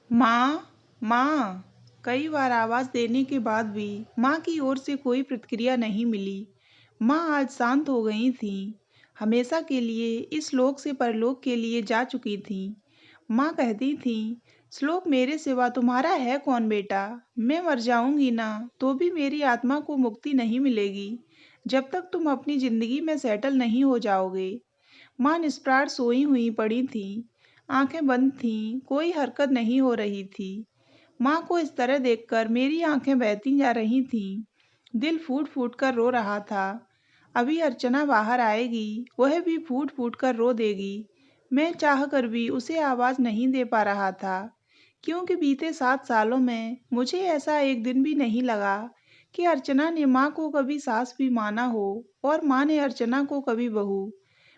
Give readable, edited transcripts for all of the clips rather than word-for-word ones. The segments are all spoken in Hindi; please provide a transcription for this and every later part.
माँ, माँ। कई बार आवाज़ देने के बाद भी माँ की ओर से कोई प्रतिक्रिया नहीं मिली। माँ आज शांत हो गई थीं। हमेशा के लिए इस लोक से परलोक के लिए जा चुकी थीं। माँ कहती थीं, श्लोक मेरे सिवा तुम्हारा है कौन बेटा? मैं मर जाऊंगी ना तो भी मेरी आत्मा को मुक्ति नहीं मिलेगी जब तक तुम अपनी जिंदगी में सेटल नहीं हो जाओगे। माँ निष्प्राण सोई हुई पड़ी थीं। आंखें बंद थीं, कोई हरकत नहीं हो रही थी। माँ को इस तरह देखकर मेरी आंखें बहती जा रही थीं। दिल फूट फूट कर रो रहा था। अभी अर्चना बाहर आएगी, वह भी फूट फूट कर रो देगी। मैं चाह कर भी उसे आवाज़ नहीं दे पा रहा था, क्योंकि बीते 7 सालों में मुझे ऐसा एक दिन भी नहीं लगा कि अर्चना ने माँ को कभी सास भी माना हो और माँ ने अर्चना को कभी बहू।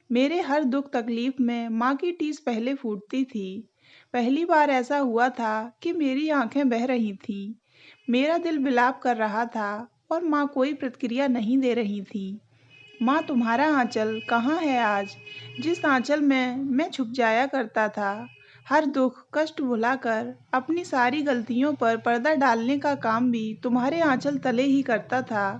मेरे हर दुख तकलीफ में माँ की टीस पहले फूटती थी। पहली बार ऐसा हुआ था कि मेरी आंखें बह रही थीं। मेरा दिल विलाप कर रहा था और माँ कोई प्रतिक्रिया नहीं दे रही थी। माँ, तुम्हारा आंचल कहाँ है आज? जिस आंचल में मैं छुप जाया करता था, हर दुख कष्ट भुलाकर अपनी सारी गलतियों पर पर्दा डालने का काम भी तुम्हारे आंचल तले ही करता था।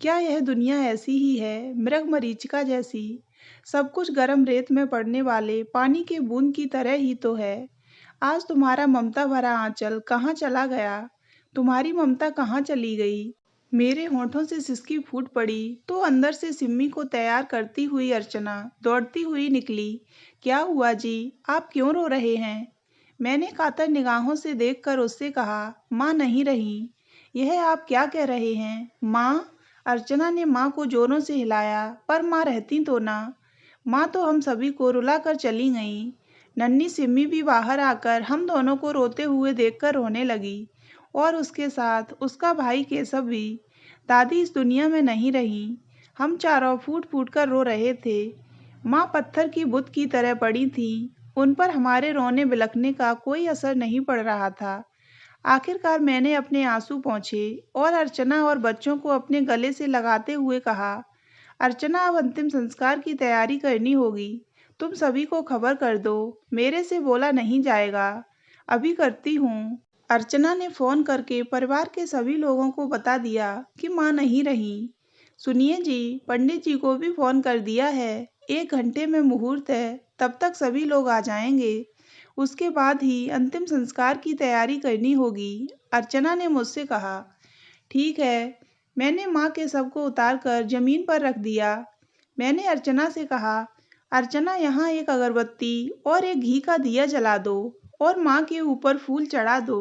क्या यह दुनिया ऐसी ही है, मृगमरीचिका जैसी? सब कुछ गर्म रेत में पड़ने वाले पानी के बूंद की तरह ही तो है। आज तुम्हारा ममता भरा आंचल कहाँ चला गया? तुम्हारी ममता कहाँ चली गई? मेरे होठों से सिसकी फूट पड़ी तो अंदर से सिम्मी को तैयार करती हुई अर्चना दौड़ती हुई निकली। क्या हुआ जी? आप क्यों रो रहे हैं? मैंने कातर निगाहों से देखकर उससे कहा, माँ नहीं रही। यह आप क्या कह रहे हैं? माँ? अर्चना ने माँ को जोरों से हिलाया, पर माँ रहती तो ना। माँ तो हम सभी को रुला कर चली गईं। नन्ही सिम्मी भी बाहर आकर हम दोनों को रोते हुए देखकर रोने लगी, और उसके साथ उसका भाई केशव भी। दादी इस दुनिया में नहीं रही। हम चारों फूट फूट कर रो रहे थे। माँ पत्थर की बुत की तरह पड़ी थी। उन पर हमारे रोने बिलखने का कोई असर नहीं पड़ रहा था। आखिरकार मैंने अपने आंसू पोंछे और अर्चना और बच्चों को अपने गले से लगाते हुए कहा, अर्चना, अब अंतिम संस्कार की तैयारी करनी होगी। तुम सभी को खबर कर दो, मेरे से बोला नहीं जाएगा। अभी करती हूँ। अर्चना ने फोन करके परिवार के सभी लोगों को बता दिया कि माँ नहीं रही। सुनिए जी, पंडित जी को भी फोन कर दिया है। 1 घंटे में मुहूर्त है, तब तक सभी लोग आ जाएंगे। उसके बाद ही अंतिम संस्कार की तैयारी करनी होगी, अर्चना ने मुझसे कहा। ठीक है। मैंने माँ के शव को उतार कर जमीन पर रख दिया। मैंने अर्चना से कहा, अर्चना, यहाँ एक अगरबत्ती और एक घी का दिया जला दो और माँ के ऊपर फूल चढ़ा दो।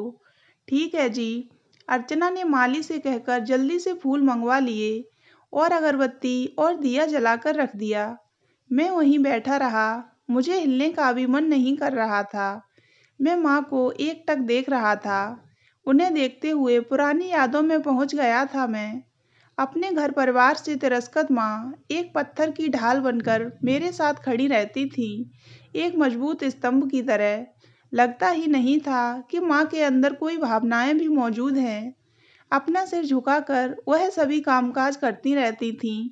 ठीक है जी। अर्चना ने माली से कहकर जल्दी से फूल मंगवा लिए और अगरबत्ती और दिया जलाकर रख दिया। मैं वहीं बैठा रहा। मुझे हिलने का भी मन नहीं कर रहा था। मैं माँ को एकटक देख रहा था। उन्हें देखते हुए पुरानी यादों में पहुंच गया था मैं। अपने घर परिवार से तिरस्कृत माँ एक पत्थर की ढाल बनकर मेरे साथ खड़ी रहती थी, एक मजबूत स्तंभ की तरह। लगता ही नहीं था कि माँ के अंदर कोई भावनाएं भी मौजूद हैं। अपना सिर झुकाकर वह सभी कामकाज करती रहती थीं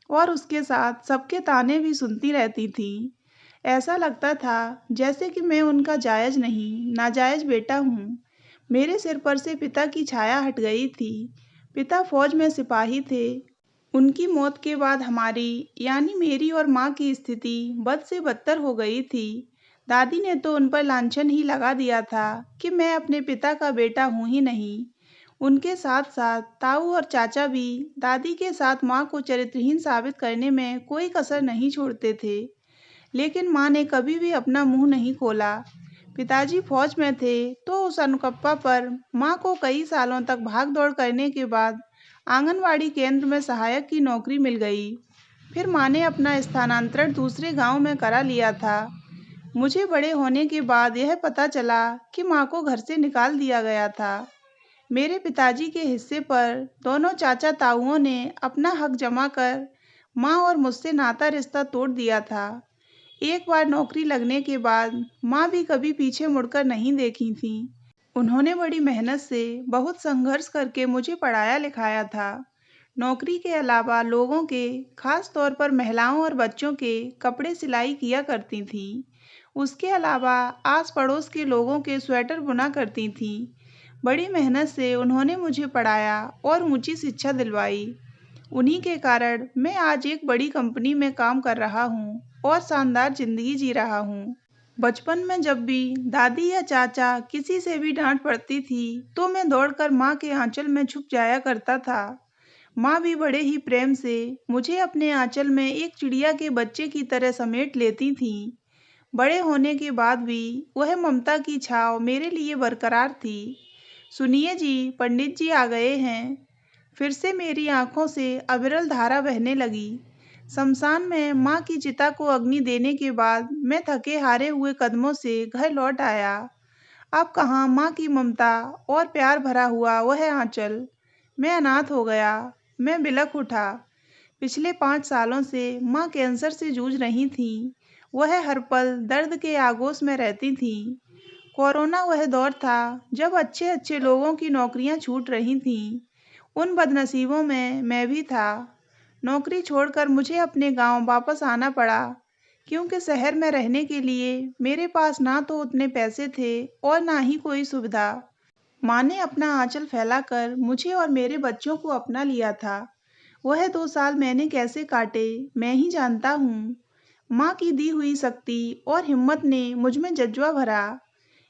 और उसके साथ सबके ताने भी सुनती रहती थीं। ऐसा लगता था जैसे कि मैं उनका जायज नहीं, नाजायज बेटा हूँ। मेरे सिर पर से पिता की छाया हट गई थी। पिता फौज में सिपाही थे। उनकी मौत के बाद हमारी, यानी मेरी और माँ की स्थिति बद से बदतर हो गई थी। दादी ने तो उन पर लांछन ही लगा दिया था कि मैं अपने पिता का बेटा हूँ ही नहीं। उनके साथ साथ ताऊ और चाचा भी दादी के साथ माँ को चरित्रहीन साबित करने में कोई कसर नहीं छोड़ते थे। लेकिन माँ ने कभी भी अपना मुंह नहीं खोला। पिताजी फौज में थे तो उस अनुकंपा पर माँ को कई सालों तक भाग दौड़ करने के बाद आंगनवाड़ी केंद्र में सहायक की नौकरी मिल गई। फिर माँ ने अपना स्थानांतरण दूसरे गांव में करा लिया था। मुझे बड़े होने के बाद यह पता चला कि माँ को घर से निकाल दिया गया था। मेरे पिताजी के हिस्से पर दोनों चाचा ताऊओं ने अपना हक जमा कर माँ और मुझसे नाता रिश्ता तोड़ दिया था। एक बार नौकरी लगने के बाद माँ भी कभी पीछे मुड़कर नहीं देखी थी। उन्होंने बड़ी मेहनत से, बहुत संघर्ष करके मुझे पढ़ाया लिखाया था। नौकरी के अलावा लोगों के, खास तौर पर महिलाओं और बच्चों के कपड़े सिलाई किया करती थी। उसके अलावा आस पड़ोस के लोगों के स्वेटर बुना करती थीं। बड़ी मेहनत से उन्होंने मुझे पढ़ाया और ऊंची शिक्षा दिलवाई। उन्हीं के कारण मैं आज एक बड़ी कंपनी में काम कर रहा हूँ और शानदार जिंदगी जी रहा हूँ। बचपन में जब भी दादी या चाचा किसी से भी डांट पड़ती थी तो मैं दौड़कर माँ के आंचल में छुप जाया करता था। माँ भी बड़े ही प्रेम से मुझे अपने आंचल में एक चिड़िया के बच्चे की तरह समेट लेती थीं। बड़े होने के बाद भी वह ममता की छाव मेरे लिए बरकरार थी। सुनिए जी, पंडित जी आ गए हैं। फिर से मेरी आंखों से अविरल धारा बहने लगी। शमशान में माँ की चिता को अग्नि देने के बाद मैं थके हारे हुए कदमों से घर लौट आया। अब कहाँ माँ की ममता और प्यार भरा हुआ वह आंचल। मैं अनाथ हो गया। मैं बिलख उठा। पिछले 5 सालों से माँ कैंसर से जूझ रही थीं। वह हर पल दर्द के आगोश में रहती थीं। कोरोना वह दौर था जब अच्छे अच्छे लोगों की नौकरियां छूट रही थीं। उन बदनसीबों में मैं भी था। नौकरी छोड़कर मुझे अपने गांव वापस आना पड़ा, क्योंकि शहर में रहने के लिए मेरे पास ना तो उतने पैसे थे और ना ही कोई सुविधा। माँ ने अपना आंचल फैलाकर मुझे और मेरे बच्चों को अपना लिया था। वह 2 साल मैंने कैसे काटे मैं ही जानता हूँ। माँ की दी हुई शक्ति और हिम्मत ने मुझ में जज्बा भरा।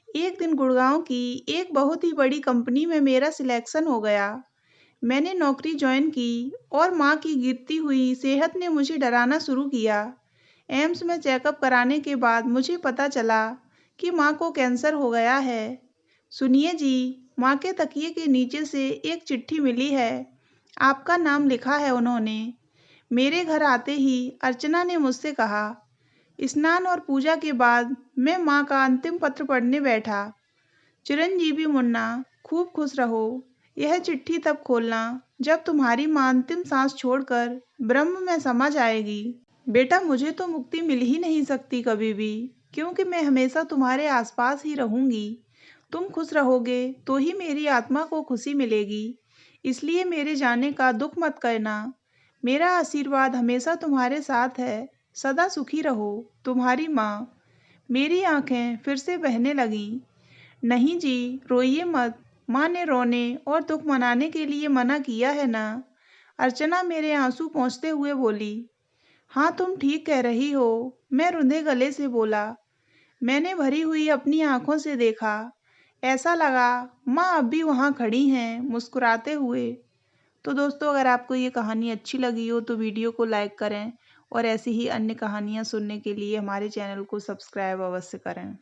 एक दिन गुड़गांव की एक बहुत ही बड़ी कंपनी में मेरा सिलेक्शन हो गया। मैंने नौकरी ज्वाइन की और माँ की गिरती हुई सेहत ने मुझे डराना शुरू किया। एम्स में चेकअप कराने के बाद मुझे पता चला कि माँ को कैंसर हो गया है। सुनिए जी, माँ के तकिए के नीचे से एक चिट्ठी मिली है। आपका नाम लिखा है उन्होंने। मेरे घर आते ही अर्चना ने मुझसे कहा। स्नान और पूजा के बाद मैं माँ का अंतिम पत्र पढ़ने बैठा। चिरंजीवी मुन्ना, खूब खुश रहो। यह चिट्ठी तब खोलना जब तुम्हारी माँ अंतिम सांस छोड़कर ब्रह्म में समा जाएगी। बेटा, मुझे तो मुक्ति मिल ही नहीं सकती कभी भी, क्योंकि मैं हमेशा तुम्हारे आसपास ही रहूंगी। तुम खुश रहोगे तो ही मेरी आत्मा को खुशी मिलेगी। इसलिए मेरे जाने का दुख मत करना। मेरा आशीर्वाद हमेशा तुम्हारे साथ है। सदा सुखी रहो, तुम्हारी माँ। मेरी आंखें फिर से बहने लगीं। नहीं जी, रोइए मत। माँ ने रोने और दुख मनाने के लिए मना किया है ना। अर्चना मेरे आंसू पोंछते हुए बोली। हाँ, तुम ठीक कह रही हो, मैं रुंधे गले से बोला। मैंने भरी हुई अपनी आंखों से देखा। ऐसा लगा माँ अब भी वहाँ खड़ी हैं, मुस्कुराते हुए। तो दोस्तों, अगर आपको ये कहानी अच्छी लगी हो तो वीडियो को लाइक करें और ऐसी ही अन्य कहानियाँ सुनने के लिए हमारे चैनल को सब्सक्राइब अवश्य करें।